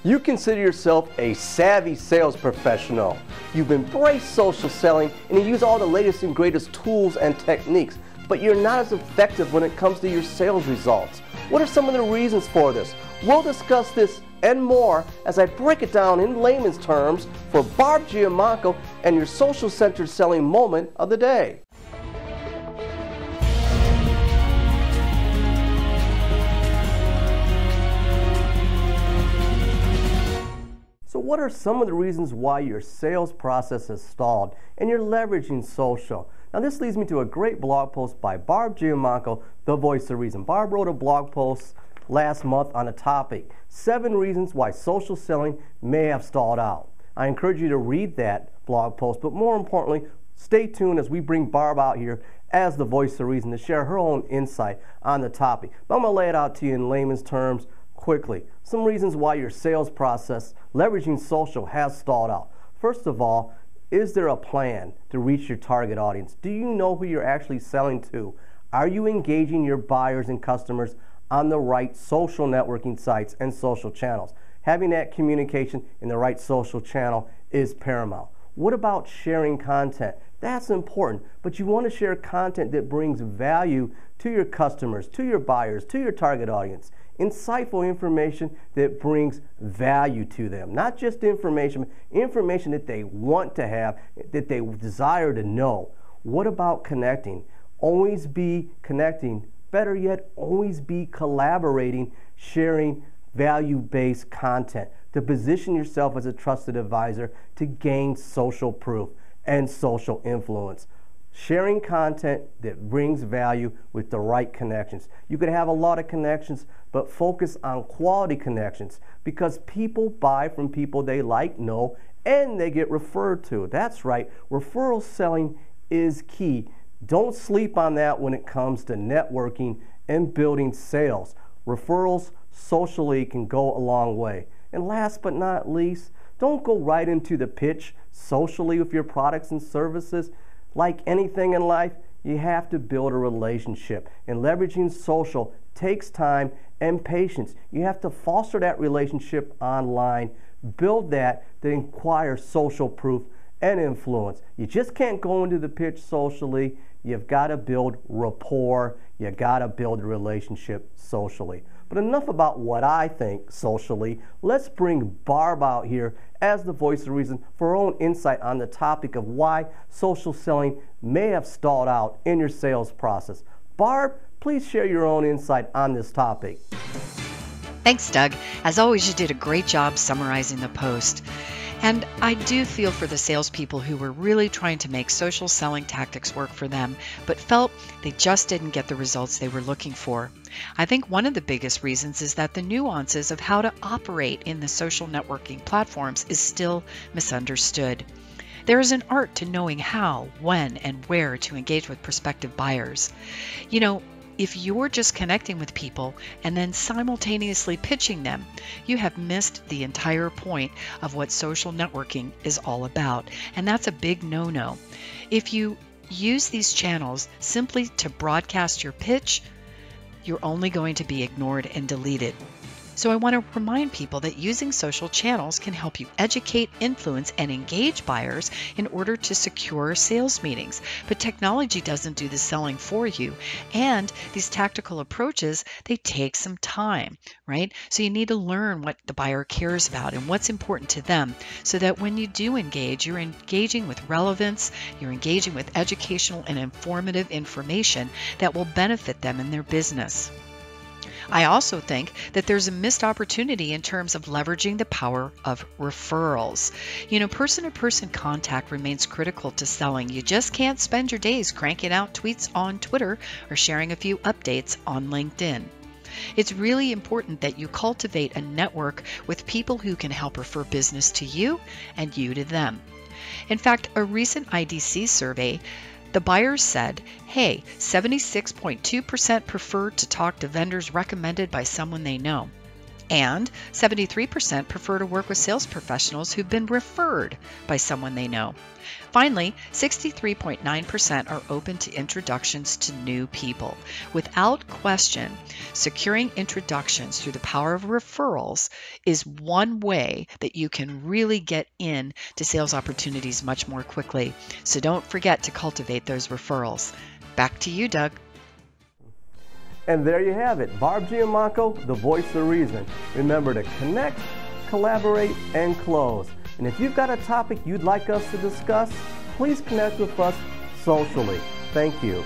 You consider yourself a savvy sales professional. You've embraced social selling and you use all the latest and greatest tools and techniques, but you're not as effective when it comes to your sales results. What are some of the reasons for this? We'll discuss this and more as I break it down in layman's terms for Barb Giamanco and your social-centered selling moment of the day. So what are some of the reasons why your sales process has stalled and you're leveraging social? Now this leads me to a great blog post by Barb Giamanco, The Voice of Reason. Barb wrote a blog post last month on a topic, 7 reasons why social selling may have stalled out. I encourage you to read that blog post, but more importantly, stay tuned as we bring Barb out here as the voice of reason to share her own insight on the topic. But I'm going to lay it out to you in layman's terms quickly. Some reasons why your sales process leveraging social has stalled out. First of all, is there a plan to reach your target audience? Do you know who you're actually selling to? Are you engaging your buyers and customers on the right social networking sites and social channels? Having that communication in the right social channel is paramount. What about sharing content? That's important, but you want to share content that brings value to your customers, to your buyers, to your target audience. Insightful information that brings value to them. Not just information that they want to have, that they desire to know. What about connecting? Always be connecting. Better yet, always be collaborating, sharing value-based content to position yourself as a trusted advisor to gain social proof and social influence. Sharing content that brings value with the right connections. You could have a lot of connections, but focus on quality connections because people buy from people they like, know, and they get referred to. That's right, referral selling is key. Don't sleep on that when it comes to networking and building sales. Referrals socially can go a long way. And last but not least, don't go right into the pitch socially with your products and services. Like anything in life, you have to build a relationship. And leveraging social takes time and patience. You have to foster that relationship online, build that to acquire social proof and influence. You just can't go into the pitch socially. You've got to build rapport. You've got to build a relationship socially. But enough about what I think socially. Let's bring Barb out here as the voice of reason for her own insight on the topic of why social selling may have stalled out in your sales process. Barb, please share your own insight on this topic. Thanks, Doug. As always, you did a great job summarizing the post. And I do feel for the salespeople who were really trying to make social selling tactics work for them, but felt they just didn't get the results they were looking for. I think one of the biggest reasons is that the nuances of how to operate in the social networking platforms is still misunderstood. There is an art to knowing how, when, and where to engage with prospective buyers. You know, if you're just connecting with people and then simultaneously pitching them, you have missed the entire point of what social networking is all about. And that's a big no-no. If you use these channels simply to broadcast your pitch, you're only going to be ignored and deleted. So I want to remind people that using social channels can help you educate, influence, and engage buyers in order to secure sales meetings. But technology doesn't do the selling for you. And these tactical approaches, they take some time, right? So you need to learn what the buyer cares about and what's important to them so that when you do engage, you're engaging with relevance, you're engaging with educational and informative information that will benefit them in their business. I also think that there's a missed opportunity in terms of leveraging the power of referrals. You know, person-to-person contact remains critical to selling. You just can't spend your days cranking out tweets on Twitter or sharing a few updates on LinkedIn. It's really important that you cultivate a network with people who can help refer business to you and you to them. In fact, a recent IDC survey, the buyers said, hey, 76.2% prefer to talk to vendors recommended by someone they know. And 73% prefer to work with sales professionals who've been referred by someone they know. Finally, 63.9% are open to introductions to new people. Without question, securing introductions through the power of referrals is one way that you can really get in to sales opportunities much more quickly. So don't forget to cultivate those referrals. Back to you, Doug. And there you have it, Barb Giamanco, the voice of reason. Remember to connect, collaborate, and close. And if you've got a topic you'd like us to discuss, please connect with us socially. Thank you.